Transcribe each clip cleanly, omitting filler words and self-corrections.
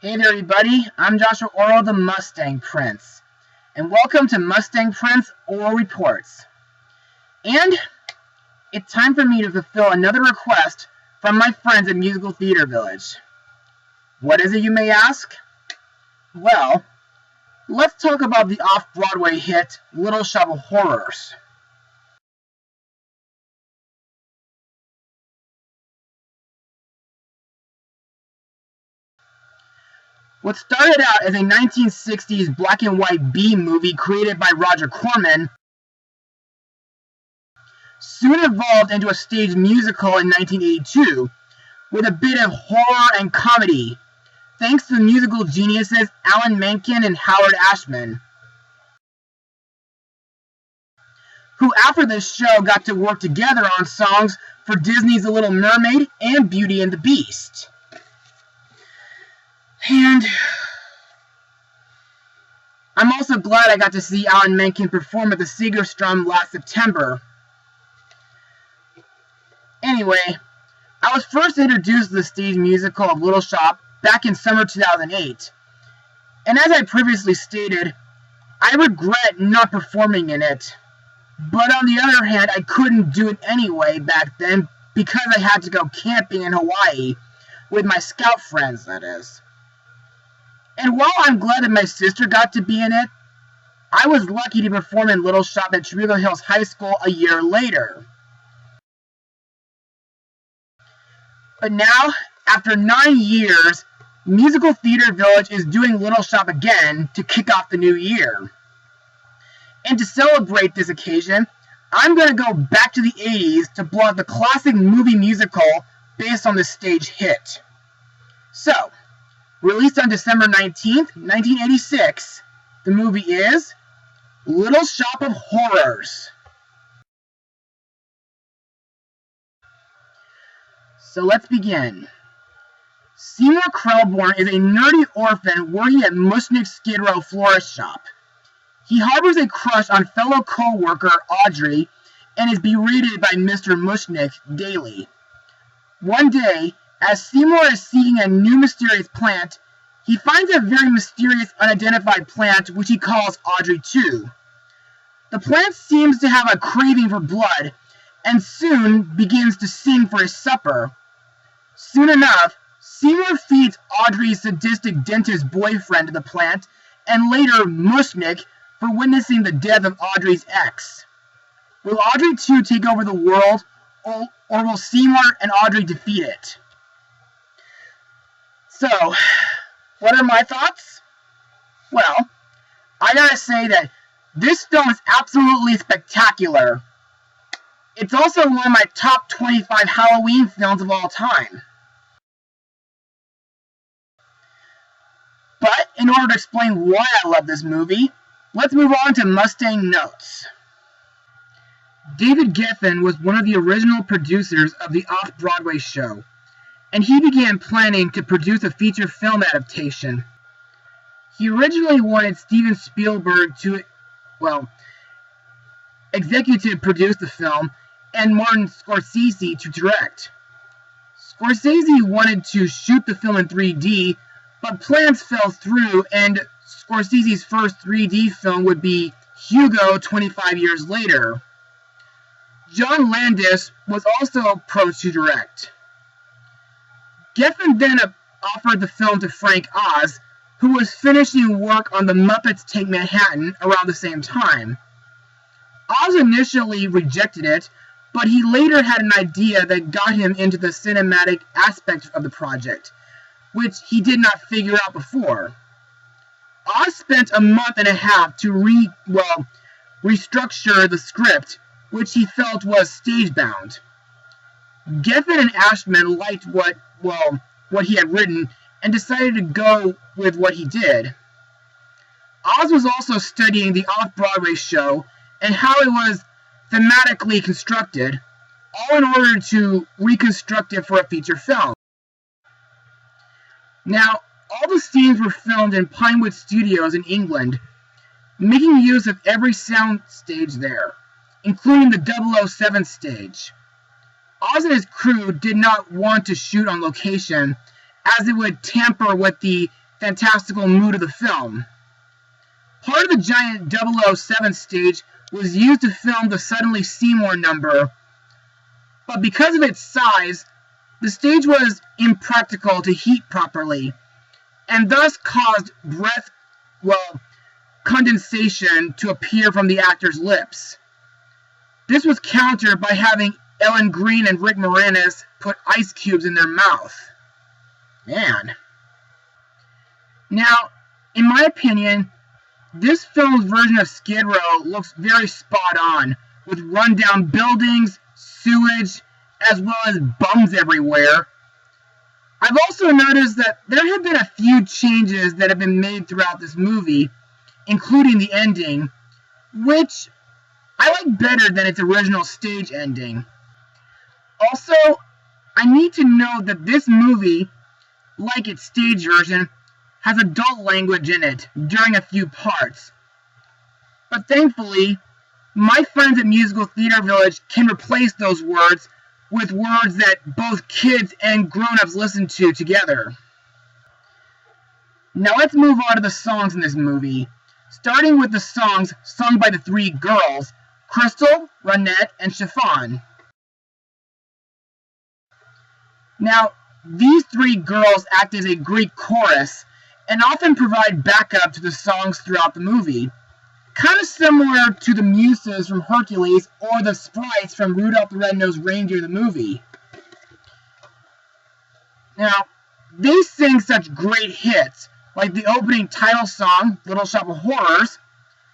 Hey there everybody, I'm Joshua Orro, the Mustang Prince, and welcome to Mustang Prince Oral Reports. And it's time for me to fulfill another request from my friends at Musical Theater Village. What is it, you may ask? Well, let's talk about the off-Broadway hit Little Shop of Horrors. What started out as a 1960s black and white B movie created by Roger Corman soon evolved into a stage musical in 1982 with a bit of horror and comedy, thanks to the musical geniuses Alan Menken and Howard Ashman, who after this show got to work together on songs for Disney's The Little Mermaid and Beauty and the Beast. And I'm also glad I got to see Alan Menken perform at the Segerstrom last September. Anyway, I was first introduced to the stage musical of Little Shop back in summer 2008. And as I previously stated, I regret not performing in it. But on the other hand, I couldn't do it anyway back then because I had to go camping in Hawaii with my scout friends, that is. And while I'm glad that my sister got to be in it, I was lucky to perform in Little Shop at Trego Hills High School a year later. But now, after 9 years, Musical Theater Village is doing Little Shop again to kick off the new year. And to celebrate this occasion, I'm going to go back to the 80s to blow out the classic movie musical based on the stage hit. So, released on December 19th, 1986, the movie is Little Shop of Horrors. So let's begin. Seymour Krelborn is a nerdy orphan working at Mushnick's Skid Row florist shop. He harbors a crush on fellow co-worker Audrey and is berated by Mr. Mushnick daily. One day, as Seymour is seeking a new mysterious plant, he finds a very mysterious unidentified plant which he calls Audrey 2. The plant seems to have a craving for blood and soon begins to sing for his supper. Soon enough, Seymour feeds Audrey's sadistic dentist boyfriend to the plant and later Mushnick for witnessing the death of Audrey's ex. Will Audrey 2 take over the world, or will Seymour and Audrey defeat it? So, what are my thoughts? Well, I gotta say that this film is absolutely spectacular. It's also one of my top 25 Halloween films of all time. But, in order to explain why I love this movie, let's move on to Mustang notes. David Geffen was one of the original producers of the off-Broadway show, and he began planning to produce a feature film adaptation. He originally wanted Steven Spielberg to, executive produce the film, and Martin Scorsese to direct. Scorsese wanted to shoot the film in 3D, but plans fell through, and Scorsese's first 3D film would be Hugo 25 years later. John Landis was also approached to direct. Geffen then offered the film to Frank Oz, who was finishing work on The Muppets Take Manhattan around the same time. Oz initially rejected it, but he later had an idea that got him into the cinematic aspect of the project, which he did not figure out before. Oz spent a month and a half to restructure the script, which he felt was stage-bound. Geffen and Ashman liked what he had written and decided to go with what he did. Oz was also studying the off-Broadway show and how it was thematically constructed, all in order to reconstruct it for a feature film. Now, all the scenes were filmed in Pinewood Studios in England, making use of every sound stage there, including the 007 stage. Oz and his crew did not want to shoot on location, as it would tamper with the fantastical mood of the film. Part of the giant 007 stage was used to film the Suddenly Seymour number, but because of its size, the stage was impractical to heat properly, and thus caused condensation to appear from the actors' lips. This was countered by having Ellen Greene and Rick Moranis put ice cubes in their mouth. Man. Now, in my opinion, this film's version of Skid Row looks very spot on, with rundown buildings, sewage, as well as bums everywhere. I've also noticed that there have been a few changes that have been made throughout this movie, including the ending, which I like better than its original stage ending. Also, I need to note that this movie, like its stage version, has adult language in it during a few parts. But thankfully, my friends at Musical Theater Village can replace those words with words that both kids and grown-ups listen to together. Now let's move on to the songs in this movie, starting with the songs sung by the three girls, Crystal, Ronette, and Chiffon. Now, these three girls act as a Greek chorus and often provide backup to the songs throughout the movie, kind of similar to the Muses from Hercules or the sprites from Rudolph the Red-Nosed Reindeer the movie. Now, they sing such great hits, like the opening title song, Little Shop of Horrors,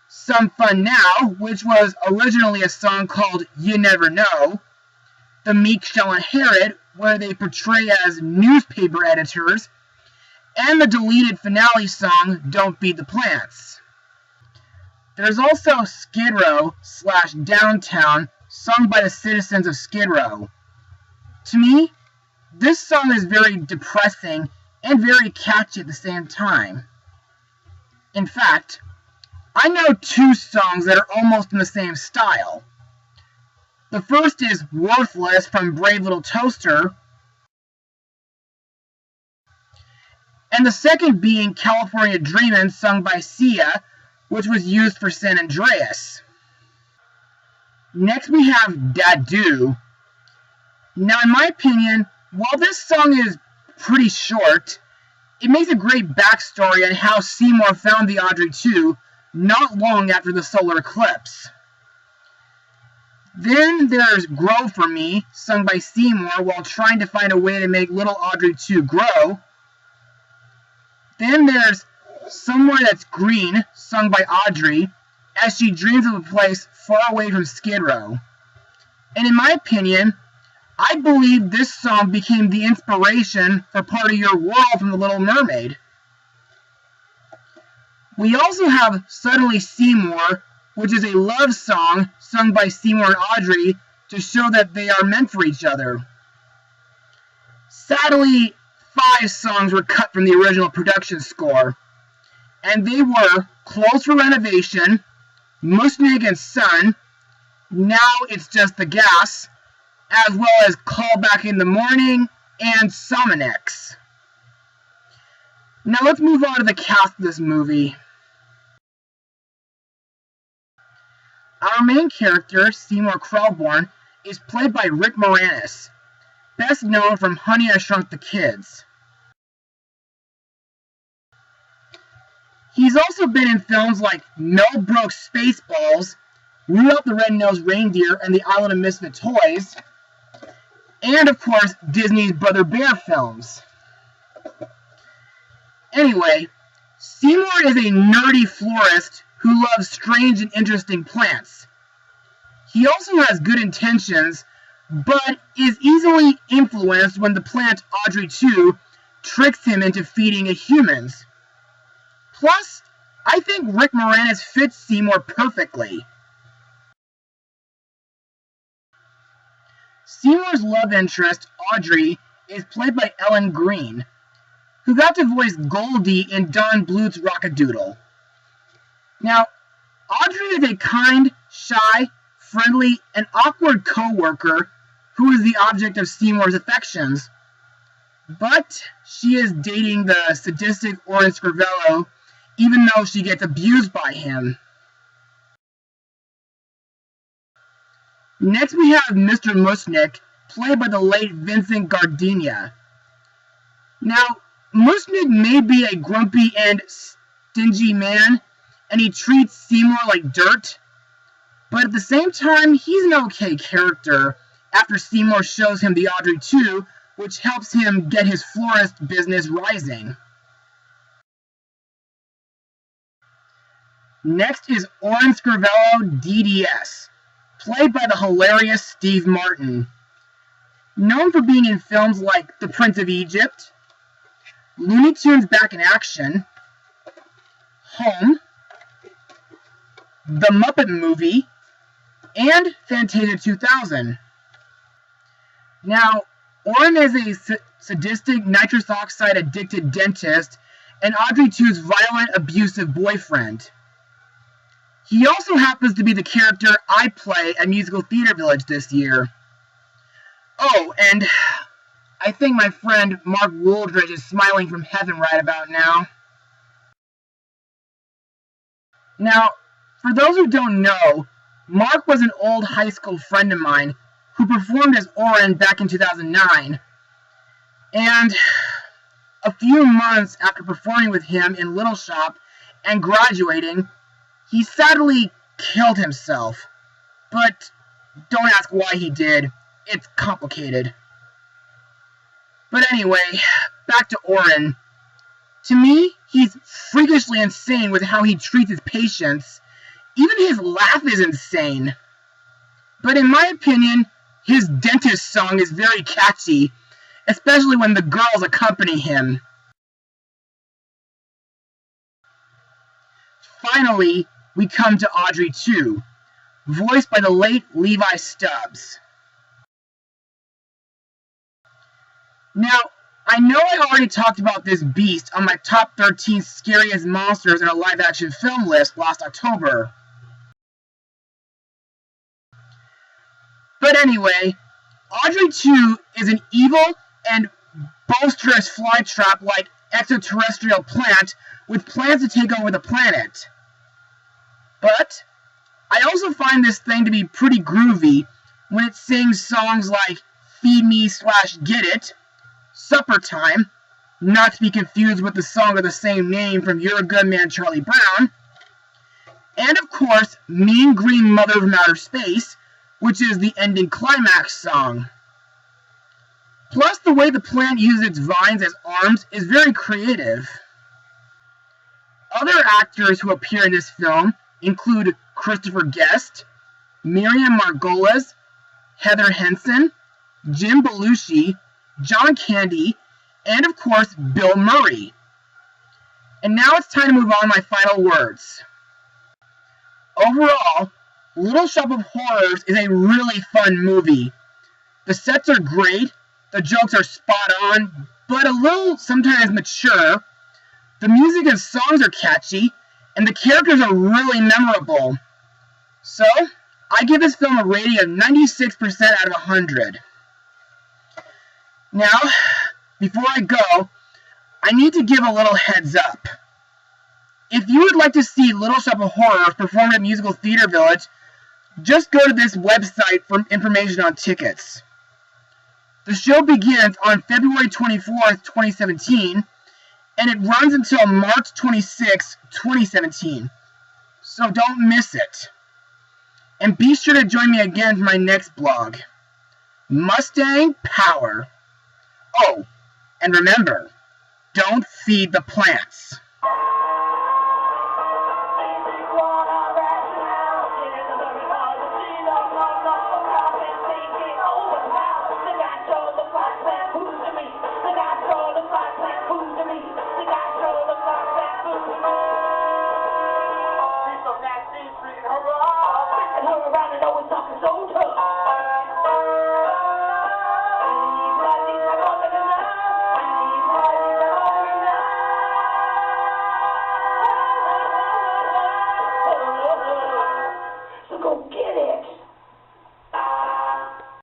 Some Fun Now, which was originally a song called You Never Know, The Meek Shall Inherit, where they portray as newspaper editors, and the deleted finale song, Don't Feed the Plants. There's also Skid Row / Downtown, sung by the citizens of Skid Row. To me, this song is very depressing and very catchy at the same time. In fact, I know two songs that are almost in the same style. The first is Worthless from Brave Little Toaster, and the second being California Dreamin', sung by Sia, which was used for San Andreas. Next we have Dadu. Now in my opinion, while this song is pretty short, it makes a great backstory on how Seymour found the Audrey 2 not long after the solar eclipse. Then there's Grow For Me, sung by Seymour while trying to find a way to make little Audrey 2 grow. Then there's Somewhere That's Green, sung by Audrey, as she dreams of a place far away from Skid Row. And in my opinion, I believe this song became the inspiration for Part of Your World from The Little Mermaid. We also have Suddenly Seymour, which is a love song sung by Seymour and Audrey to show that they are meant for each other. Sadly, 5 songs were cut from the original production score, and they were Clothes for Renovation, Mustang and Son, Now It's Just the Gas, as well as Call Back in the Morning and Sominex. Now let's move on to the cast of this movie. Our main character, Seymour Krelborn, is played by Rick Moranis, best known from Honey, I Shrunk the Kids. He's also been in films like Mel Brooks' Spaceballs, Rudolph the Red-Nosed Reindeer and the Island of Misfit Toys, and of course Disney's Brother Bear films. Anyway, Seymour is a nerdy florist who loves strange and interesting plants. He also has good intentions, but is easily influenced when the plant Audrey 2 tricks him into feeding it humans. Plus, I think Rick Moranis fits Seymour perfectly. Seymour's love interest, Audrey, is played by Ellen Greene, who got to voice Goldie in Don Bluth's Rockadoodle. Now, Audrey is a kind, shy, friendly, and awkward co-worker who is the object of Seymour's affections. But she is dating the sadistic Orro Scrivello, even though she gets abused by him. Next we have Mr. Mushnick, played by the late Vincent Gardenia. Now, Mushnick may be a grumpy and stingy man, and he treats Seymour like dirt, but at the same time, he's an okay character after Seymour shows him the Audrey 2, which helps him get his florist business rising. Next is Orro Scrivello DDS, played by the hilarious Steve Martin. Known for being in films like The Prince of Egypt, Looney Tunes Back in Action, Home, The Muppet Movie, and Fantasia 2000. Now, Orro is a sadistic nitrous oxide addicted dentist and Audrey 2's violent, abusive boyfriend. He also happens to be the character I play at Musical Theater Village this year. Oh, and I think my friend Mark Wooldridge is smiling from heaven right about now. Now, for those who don't know, Mark was an old high school friend of mine who performed as Orro back in 2009. And a few months after performing with him in Little Shop and graduating, he sadly killed himself. But don't ask why he did. It's complicated. But anyway, back to Orro. To me, he's freakishly insane with how he treats his patients. Even his laugh is insane. But in my opinion, his dentist song is very catchy, especially when the girls accompany him. Finally, we come to Audrey 2, voiced by the late Levi Stubbs. Now, I know I already talked about this beast on my top 13 scariest monsters in a live-action film list last October. But anyway, Audrey 2 is an evil and boisterous flytrap-like extraterrestrial plant with plans to take over the planet. But I also find this thing to be pretty groovy when it sings songs like Feed Me / Get It, Supper Time, not to be confused with the song of the same name from You're a Good Man, Charlie Brown, and of course, Mean Green Mother from Outer Space, which is the ending climax song. Plus, the way the plant uses its vines as arms is very creative. Other actors who appear in this film include Christopher Guest, Miriam Margolyes, Heather Henson, Jim Belushi, John Candy, and of course, Bill Murray. And now it's time to move on to my final words. Overall, Little Shop of Horrors is a really fun movie. The sets are great, the jokes are spot on, but a little sometimes mature. The music and songs are catchy, and the characters are really memorable. So, I give this film a rating of 96% out of 100. Now, before I go, I need to give a little heads up. If you would like to see Little Shop of Horrors performed at Musical Theater Village, just go to this website for information on tickets. The show begins on February 24th, 2017, and it runs until March 26, 2017. So don't miss it. And be sure to join me again for my next blog. Mustang Power. Oh, and remember, don't feed the plants. Hurrah! And hurry around and know it's